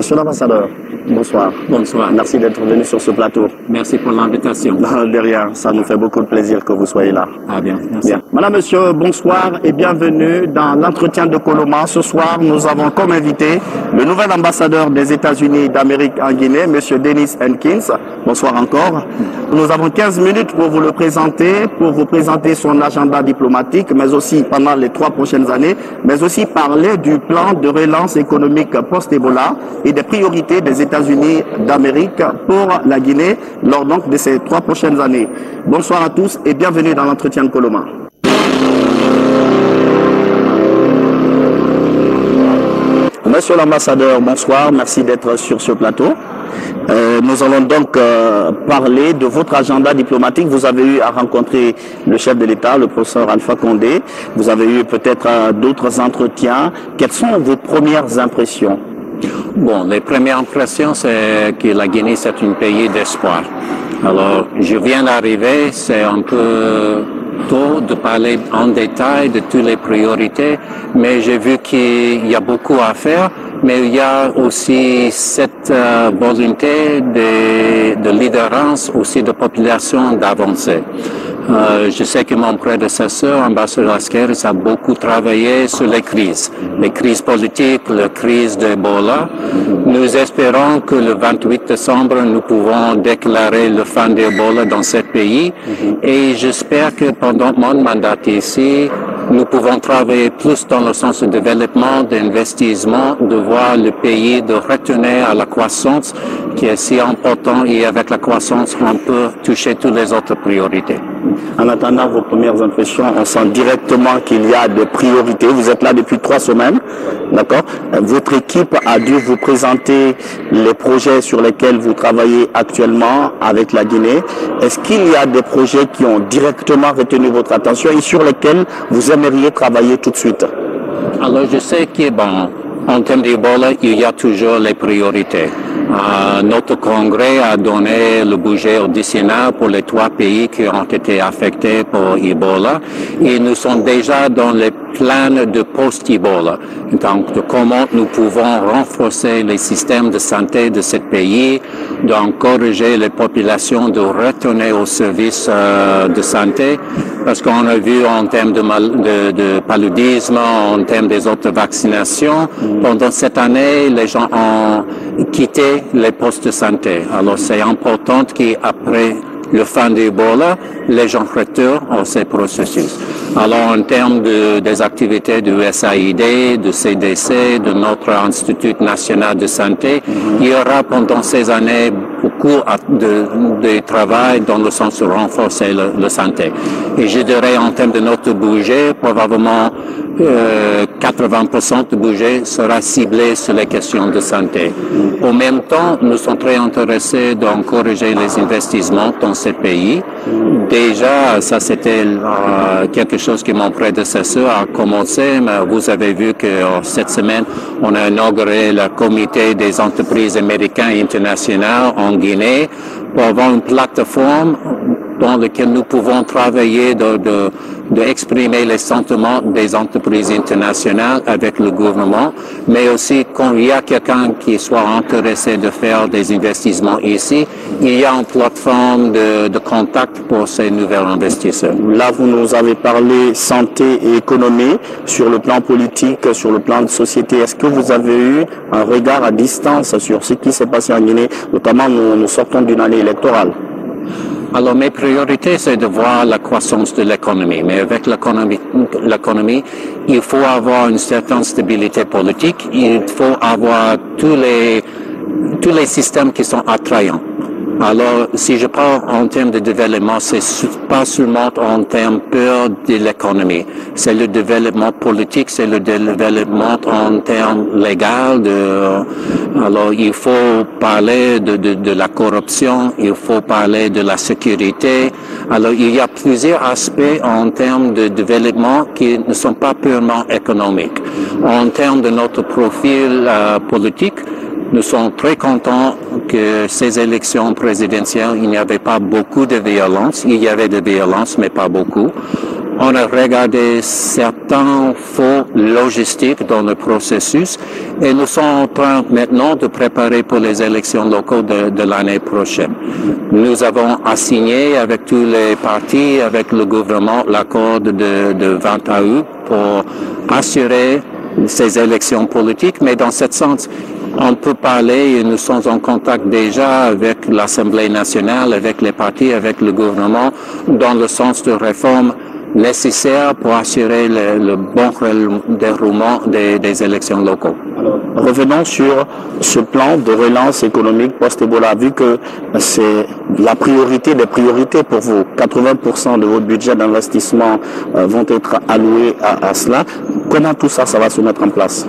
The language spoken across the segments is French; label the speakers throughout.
Speaker 1: Monsieur l'ambassadeur, bonsoir.
Speaker 2: Bonsoir.
Speaker 1: Merci d'être venu sur ce plateau.
Speaker 2: Merci pour l'invitation.
Speaker 1: De rien, ça nous fait beaucoup de plaisir que vous soyez là.
Speaker 2: Ah bien, merci.
Speaker 1: Bien. Madame, monsieur, bonsoir et bienvenue dans l'entretien de Coloma. Ce soir, nous avons comme invité le nouvel ambassadeur des États-Unis d'Amérique en Guinée, monsieur Dennis Hankins. Bonsoir encore. Nous avons 15 minutes pour vous le présenter, pour vous présenter son agenda diplomatique, mais aussi pendant les 3 prochaines années, mais aussi parler du plan de relance économique post-Ebola et des priorités des États-Unis d'Amérique pour la Guinée lors donc de ces 3 prochaines années. Bonsoir à tous et bienvenue dans l'entretien de Coloma. Monsieur l'ambassadeur, bonsoir, merci d'être sur ce plateau. Nous allons donc parler de votre agenda diplomatique. Vous avez eu à rencontrer le chef de l'État, le professeur Alpha Condé. Vous avez eu peut-être d'autres entretiens. Quelles sont vos premières impressions?
Speaker 2: Bon, les premières impressions, c'est que la Guinée, c'est un pays d'espoir. Alors, je viens d'arriver, c'est un peu tôt de parler en détail de toutes les priorités, mais j'ai vu qu'il y a beaucoup à faire, mais il y a aussi cette volonté de leaderance aussi de population d'avancer. Je sais que mon prédécesseur, ambassadeur Askeris, a beaucoup travaillé sur les crises politiques, la crise d'Ebola. Nous espérons que le 28 décembre, nous pouvons déclarer le fin d'Ebola dans ce pays et j'espère que pendant mon mandat ici, nous pouvons travailler plus dans le sens de développement, d'investissement, de voir le pays de retourner à la croissance qui est si important et avec la croissance, on peut toucher toutes les autres priorités.
Speaker 1: En attendant vos premières impressions, on sent directement qu'il y a des priorités. Vous êtes là depuis 3 semaines, d'accord? Votre équipe a dû vous présenter les projets sur lesquels vous travaillez actuellement avec la Guinée. Est-ce qu'il y a des projets qui ont directement retenu votre attention et sur lesquels vous aimeriez travailler tout de suite?
Speaker 2: Alors, je sais que, bon, en termes d'Ebola, il y a toujours les priorités. Notre congrès a donné le budget additionnel pour les 3 pays qui ont été affectés par Ebola et nous sommes déjà dans les plans de post-Ebola. Donc, de comment nous pouvons renforcer les systèmes de santé de ce pays, d'encourager les populations de retourner aux services de santé, parce qu'on a vu en termes de paludisme, en termes des autres vaccinations, pendant cette année, les gens ont quitté les postes de santé. Alors, c'est important qu'après le fin d'Ebola, les gens retournent à ces processus. Alors, en termes des activités du USAID, du CDC, de notre Institut national de santé, il y aura pendant ces années beaucoup de travail dans le sens de renforcer la santé. Et je dirais en termes de notre budget, probablement 80% du budget sera ciblé sur les questions de santé. En même temps, nous sommes très intéressés d'encourager les investissements dans ces pays. Déjà, ça c'était quelque chose que mon prédécesseur a commencé, mais vous avez vu que cette semaine, on a inauguré le comité des entreprises américaines et internationales en Guinée pour avoir une plateforme dans laquelle nous pouvons travailler d'exprimer les sentiments des entreprises internationales avec le gouvernement, mais aussi quand il y a quelqu'un qui soit intéressé de faire des investissements ici, il y a une plateforme de contact pour ces nouveaux investisseurs.
Speaker 1: Là, vous nous avez parlé santé et économie, sur le plan politique, sur le plan de société. Est-ce que vous avez eu un regard à distance sur ce qui s'est passé en Guinée, notamment nous sortons d'une année électorale?
Speaker 2: Alors, mes priorités, c'est de voir la croissance de l'économie. Mais avec l'économie, il faut avoir une certaine stabilité politique. Il faut avoir tous les systèmes qui sont attrayants. Alors, si je parle en termes de développement, c'est pas seulement en termes purs de l'économie. C'est le développement politique, c'est le développement en termes légaux. Alors, il faut parler de la corruption, il faut parler de la sécurité. Alors, il y a plusieurs aspects en termes de développement qui ne sont pas purement économiques. En termes de notre profil politique, nous sommes très contents que ces élections présidentielles, il n'y avait pas beaucoup de violence. Il y avait de violence, mais pas beaucoup. On a regardé certains faux logistiques dans le processus et nous sommes en train maintenant de préparer pour les élections locales de l'année prochaine. Nous avons assigné avec tous les partis, avec le gouvernement, l'accord de 20 août pour assurer ces élections politiques, mais dans ce sens, on peut parler et nous sommes en contact déjà avec l'Assemblée nationale, avec les partis, avec le gouvernement, dans le sens de réforme nécessaire pour assurer le bon déroulement des élections locales.
Speaker 1: Revenons sur ce plan de relance économique post-Ebola, vu que c'est la priorité des priorités pour vous. 80% de votre budget d'investissement vont être alloués à cela. Comment tout ça, ça va se mettre en place?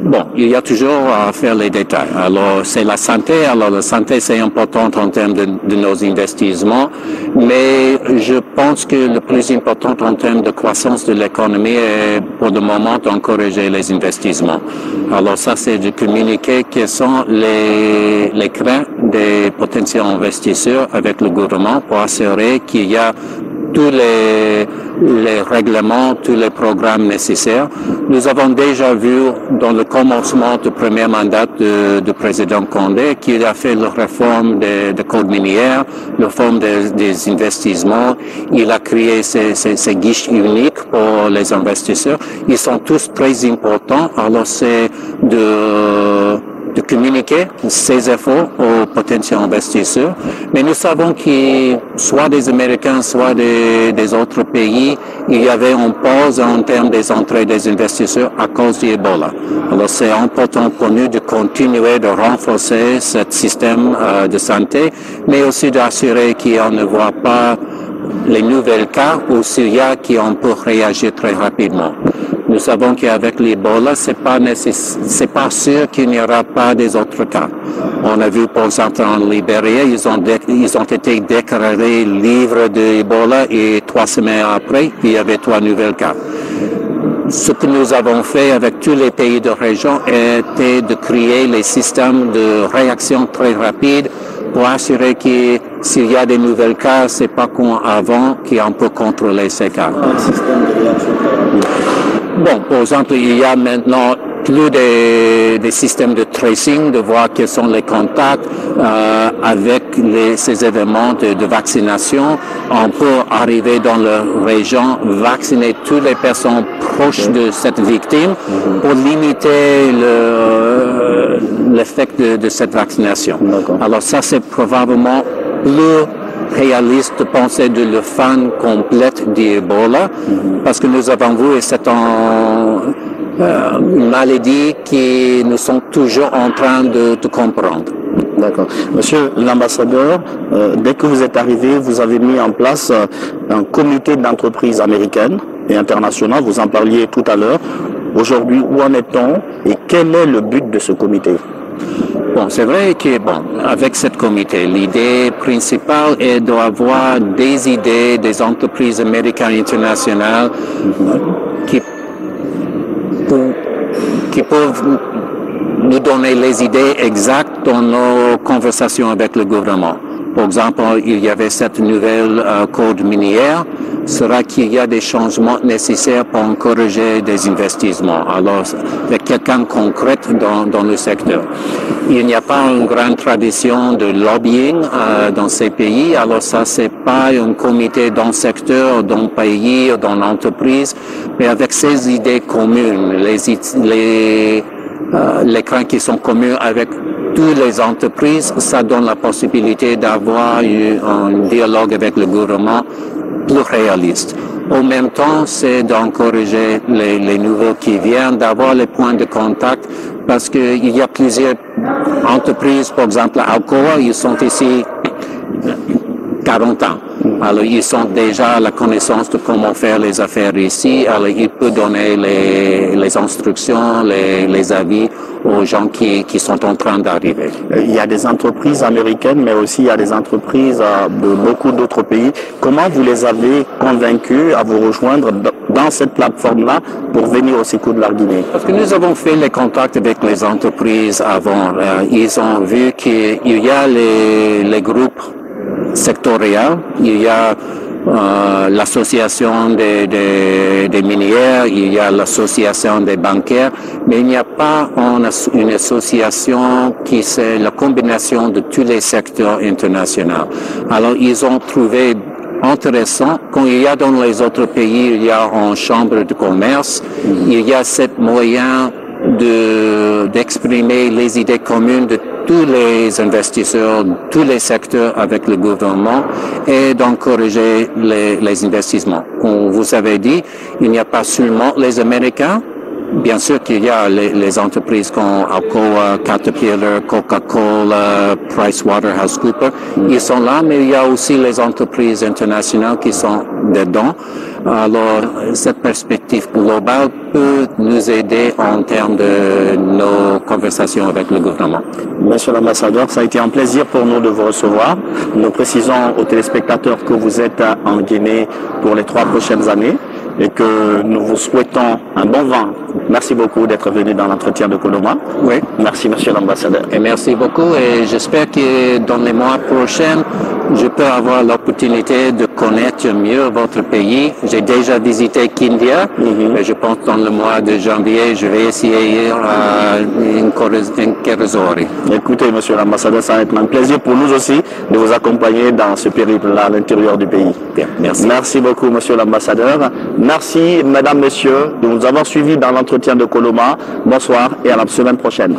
Speaker 2: Bon, il y a toujours à faire les détails. Alors, c'est la santé. Alors, la santé, c'est important en termes de nos investissements. Mais je pense que le plus important en termes de croissance de l'économie est, pour le moment, d'encourager les investissements. Alors, ça, c'est de communiquer quels sont les craintes des potentiels investisseurs avec le gouvernement pour assurer qu'il y a tous les règlements, tous les programmes nécessaires. Nous avons déjà vu dans le commencement du premier mandat du président Condé qu'il a fait la réforme des codes minières, la réforme des investissements. Il a créé ces guichets uniques pour les investisseurs. Ils sont tous très importants. Alors c'est de communiquer ces efforts aux potentiels investisseurs. Mais nous savons que soit des Américains, soit des autres pays, il y avait une pause en termes des entrées des investisseurs à cause du Ebola. Alors c'est important pour nous de continuer de renforcer ce système de santé, mais aussi d'assurer qu'on ne voit pas les nouvelles cas ou s'il y a qu'on peut réagir très rapidement. Nous savons qu'avec l'Ebola, c'est pas sûr qu'il n'y aura pas des autres cas. On a vu, par exemple, en Libéria, ils ont été déclarés libres de Ebola et 3 semaines après, il y avait 3 nouvelles cas. Ce que nous avons fait avec tous les pays de région était de créer les systèmes de réaction très rapides pour assurer que s'il y a des nouvelles cas, c'est pas comme avant qu'on peut contrôler ces cas. Bon, par exemple, il y a maintenant plus des systèmes de tracing, de voir quels sont les contacts avec ces événements de vaccination. On peut arriver dans la région, vacciner toutes les personnes proches de cette victime pour limiter l'effet de cette vaccination. Alors ça, c'est probablement plus réaliste de penser de la fin complète d'Ebola, parce que nous avons vu, c'est une maladie que nous sommes toujours en train de comprendre.
Speaker 1: D'accord. Monsieur l'ambassadeur, dès que vous êtes arrivé, vous avez mis en place un comité d'entreprises américaines et internationales. Vous en parliez tout à l'heure. Aujourd'hui, où en est-on et quel est le but de ce comité?
Speaker 2: Bon, c'est vrai que, avec ce comité, l'idée principale est d'avoir des idées des entreprises américaines internationales qui peuvent nous donner les idées exactes dans nos conversations avec le gouvernement. Par exemple, il y avait cette nouvelle code minière, sera qu'il y a des changements nécessaires pour encourager des investissements. Alors, avec quelqu'un de concret dans le secteur. Il n'y a pas une grande tradition de lobbying dans ces pays. Alors ça, c'est pas un comité dans le secteur, dans le pays, dans l'entreprise, mais avec ces idées communes, les craintes qui sont communes avec toutes les entreprises, ça donne la possibilité d'avoir un dialogue avec le gouvernement plus réaliste. En même temps, c'est d'encourager les nouveaux qui viennent, d'avoir les points de contact, parce qu'il y a plusieurs entreprises, par exemple, à Alcoa, ils sont ici 40 ans. Alors, ils ont déjà la connaissance de comment faire les affaires ici. Alors, ils peuvent donner les instructions, les avis aux gens qui sont en train d'arriver.
Speaker 1: Il y a des entreprises américaines, mais aussi il y a des entreprises de beaucoup d'autres pays. Comment vous les avez convaincus à vous rejoindre dans cette plateforme-là pour venir au secours de la Guinée?
Speaker 2: Parce que nous avons fait les contacts avec les entreprises avant. Ils ont vu qu'il y a les groupes sectoriels, il y a l'association des minières, il y a l'association des bancaires, mais il n'y a pas une association qui c'est la combinaison de tous les secteurs internationaux. Alors ils ont trouvé intéressant, quand il y a dans les autres pays, il y a en chambre de commerce, il y a ce moyen d'exprimer les idées communes de tous les investisseurs, tous les secteurs avec le gouvernement et d'encourager les investissements. Comme vous avez dit, il n'y a pas seulement les Américains. Bien sûr qu'il y a les entreprises comme Alcoa, Caterpillar, Coca-Cola, PricewaterhouseCoopers. Ils sont là, mais il y a aussi les entreprises internationales qui sont dedans. Alors, cette perspective globale peut nous aider en termes de nos conversations avec le gouvernement.
Speaker 1: Monsieur l'ambassadeur, ça a été un plaisir pour nous de vous recevoir. Nous précisons aux téléspectateurs que vous êtes en Guinée pour les 3 prochaines années et que nous vous souhaitons un bon vent. Merci beaucoup d'être venu dans l'entretien de Coloma.
Speaker 2: Oui.
Speaker 1: Merci, monsieur l'ambassadeur.
Speaker 2: Et merci beaucoup et j'espère que dans les mois prochains, je peux avoir l'opportunité de connaître mieux votre pays. J'ai déjà visité Kindia, mais je pense dans le mois de janvier, je vais essayer in Kerizori.
Speaker 1: Écoutez, monsieur l'ambassadeur, ça va être un plaisir pour nous aussi de vous accompagner dans ce périple-là à l'intérieur du pays.
Speaker 2: Bien, merci.
Speaker 1: Merci beaucoup, monsieur l'ambassadeur. Merci, mesdames, messieurs, de nous avoir suivis dans l'entretien de Coloma. Bonsoir et à la semaine prochaine.